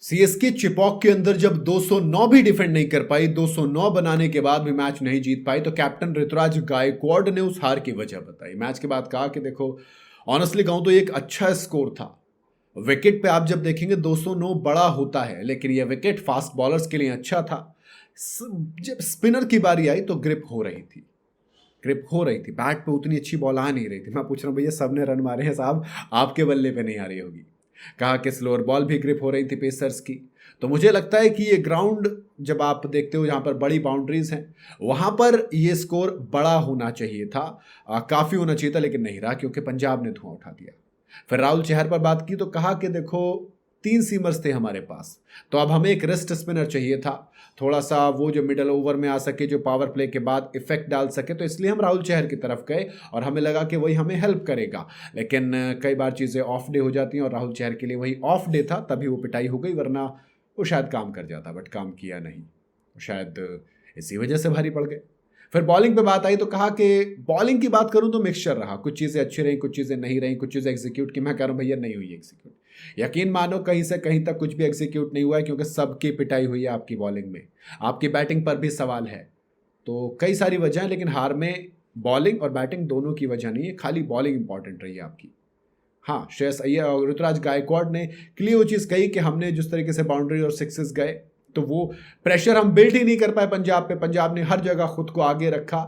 CSK Chepauk के अंदर जब 209 भी डिफेंड नहीं कर पाई, 209 बनाने के बाद भी मैच नहीं जीत पाई, तो कैप्टन ऋतुराज गायकवाड़ ने उस हार की वजह बताई। मैच के बाद कहा कि देखो, ऑनेस्टली कहूं तो एक अच्छा स्कोर था। विकेट पे आप जब देखेंगे 209 बड़ा होता है, लेकिन यह विकेट फास्ट बॉलर्स के लिए अच्छा था। जब स्पिनर की बारी आई तो ग्रिप हो रही थी, बैट पे उतनी अच्छी बॉल आ नहीं रही थी। मैं पूछ रहा हूँ भैया, सबने रन मारे हैं साहब, आपके बल्ले पे नहीं आ रही होगी। कहा कि स्लोअर बॉल भी ग्रिप हो रही थी पेसर्स की। तो मुझे लगता है कि ये ग्राउंड जब आप देखते हो जहां पर बड़ी बाउंड्रीज हैं, वहां पर ये स्कोर बड़ा होना चाहिए था, काफी होना चाहिए था, लेकिन नहीं रहा क्योंकि पंजाब ने धुआं उठा दिया। फिर राहुल चहर पर बात की तो कहा कि देखो, 3 सीमर्स थे हमारे पास, तो अब हमें एक रिस्ट स्पिनर चाहिए था, थोड़ा सा वो जो मिडल ओवर में आ सके, जो पावर प्ले के बाद इफेक्ट डाल सके, तो इसलिए हम राहुल चहर की तरफ गए और हमें लगा कि वही हमें हेल्प करेगा। लेकिन कई बार चीज़ें ऑफ डे हो जाती हैं और राहुल चहर के लिए वही ऑफ डे था, तभी वो पिटाई हो गई, वरना वो शायद काम कर जाता, बट काम किया नहीं। शायद इसी वजह से भारी पड़ गए। फिर बॉलिंग पे बात आई तो कहा कि बॉलिंग की बात करूं तो मिक्सचर रहा, कुछ चीज़ें अच्छी रही, कुछ चीज़ें नहीं रही, कुछ चीज़ें एग्जीक्यूट की। मैं कह रहा हूं भैया, नहीं हुई एग्जीक्यूट। यकीन मानो कहीं से कहीं तक कुछ भी एग्जीक्यूट नहीं हुआ है, क्योंकि सबकी पिटाई हुई है आपकी बॉलिंग में। आपकी बैटिंग पर भी सवाल है। तो कई सारी वजह है, लेकिन हार में बॉलिंग और बैटिंग दोनों की वजह नहीं है, खाली बॉलिंग इंपॉर्टेंट रही है आपकी। हाँ, श्रेयस अय्यर और ऋतुराज गायकवाड़ ने क्लियर वो चीज़ कही कि हमने जिस तरीके से बाउंड्री और सिक्सेस गए, तो वो प्रेशर हम बिल्ड ही नहीं कर पाए पंजाब पे। पंजाब ने हर जगह खुद को आगे रखा।